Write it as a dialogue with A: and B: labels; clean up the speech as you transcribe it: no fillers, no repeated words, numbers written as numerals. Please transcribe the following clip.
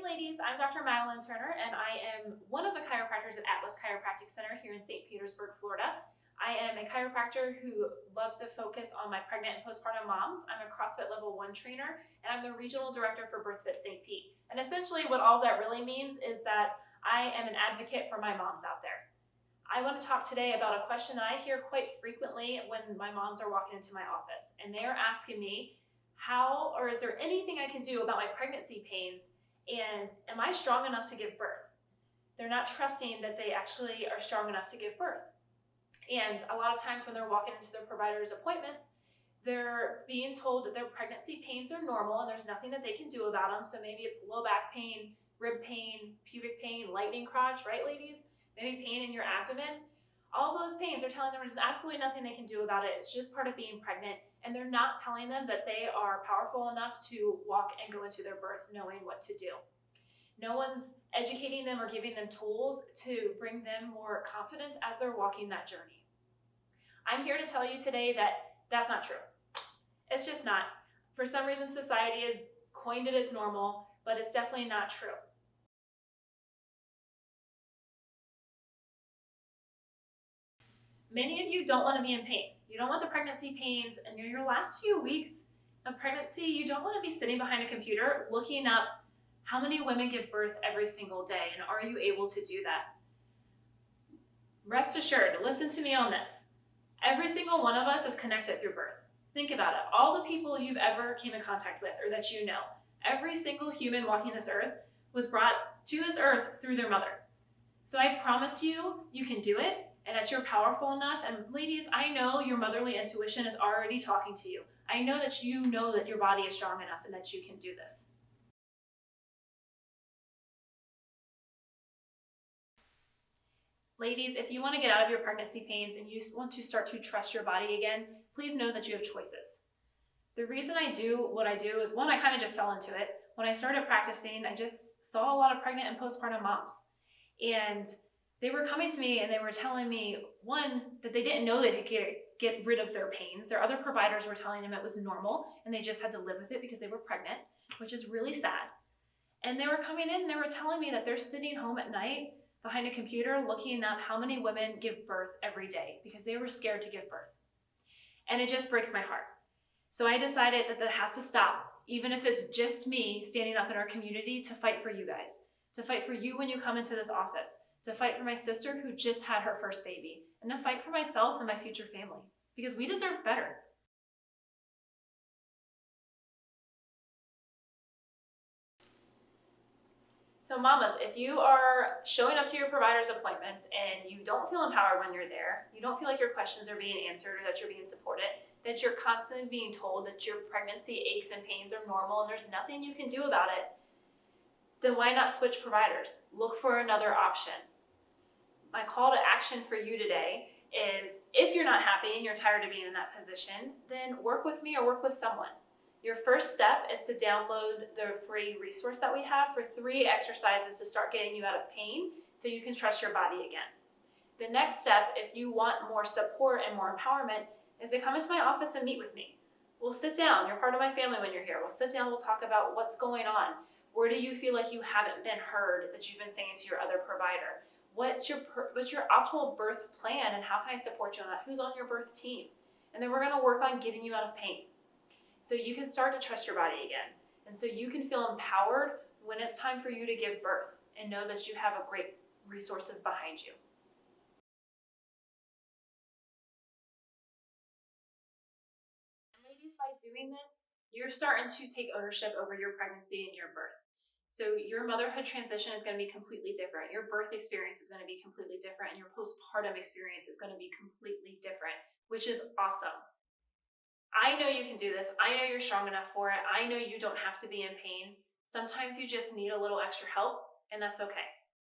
A: ladies, I'm Dr. Madeline Turner, and I am one of the chiropractors at Atlas Chiropractic Center here in St. Petersburg, Florida. I am a chiropractor who loves to focus on my pregnant and postpartum moms. I'm a CrossFit Level 1 trainer, and I'm the regional director for BirthFit St. Pete. And essentially what all that really means is that I am an advocate for my moms out there. I want to talk today about a question that I hear quite frequently when my moms are walking into my office, and they are asking me, how, or is there anything I can do about my pregnancy pains, and am I strong enough to give birth? They're not trusting that they actually are strong enough to give birth. And a lot of times when they're walking into their provider's appointments, they're being told that their pregnancy pains are normal and there's nothing that they can do about them. So maybe it's low back pain, rib pain, pubic pain, lightning crotch, right ladies? Maybe pain in your abdomen. All those pains are telling them there's absolutely nothing they can do about it. It's just part of being pregnant, and they're not telling them that they are powerful enough to walk and go into their birth knowing what to do. No one's educating them or giving them tools to bring them more confidence as they're walking that journey. I'm here to tell you today that that's not true. It's just not. For some reason, society has coined it as normal, but it's definitely not true. Many of you don't want to be in pain. You don't want the pregnancy pains, and in your last few weeks of pregnancy, you don't want to be sitting behind a computer looking up how many women give birth every single day, and are you able to do that? Rest assured, listen to me on this. Every single one of us is connected through birth. Think about it. All the people you've ever came in contact with or that you know, every single human walking this earth was brought to this earth through their mother. So I promise you, you can do it, and that you're powerful enough. And ladies, I know your motherly intuition is already talking to you. I know that you know that your body is strong enough and that you can do this. Ladies, if you want to get out of your pregnancy pains and you want to start to trust your body again, please know that you have choices. The reason I do what I do is, one, I kind of just fell into it. When I started practicing, I just saw a lot of pregnant and postpartum moms. And they were coming to me and they were telling me, one, that they didn't know they could get rid of their pains. Their other providers were telling them it was normal and they just had to live with it because they were pregnant, which is really sad. And they were coming in and they were telling me that they're sitting home at night behind a computer looking up how many women give birth every day because they were scared to give birth. And it just breaks my heart. So I decided that has to stop, even if it's just me standing up in our community to fight for you guys, to fight for you when you come into this office, to fight for my sister who just had her first baby, and to fight for myself and my future family, because we deserve better. So mamas, if you are showing up to your provider's appointments and you don't feel empowered when you're there, you don't feel like your questions are being answered or that you're being supported, that you're constantly being told that your pregnancy aches and pains are normal and there's nothing you can do about it, then why not switch providers? Look for another option. My call to action for you today is, if you're not happy and you're tired of being in that position, then work with me or work with someone. Your first step is to download the free resource that we have for 3 exercises to start getting you out of pain so you can trust your body again. The next step, if you want more support and more empowerment, is to come into my office and meet with me. We'll sit down. You're part of my family when you're here. We'll sit down, we'll talk about what's going on. Where do you feel like you haven't been heard that you've been saying to your other provider? What's your optimal birth plan and how can I support you on that? Who's on your birth team? And then we're going to work on getting you out of pain so you can start to trust your body again. And so you can feel empowered when it's time for you to give birth and know that you have a great resources behind you. And ladies, by doing this, you're starting to take ownership over your pregnancy and your birth. So your motherhood transition is going to be completely different. Your birth experience is going to be completely different, and your postpartum experience is going to be completely different, which is awesome. I know you can do this. I know you're strong enough for it. I know you don't have to be in pain. Sometimes you just need a little extra help, and that's okay.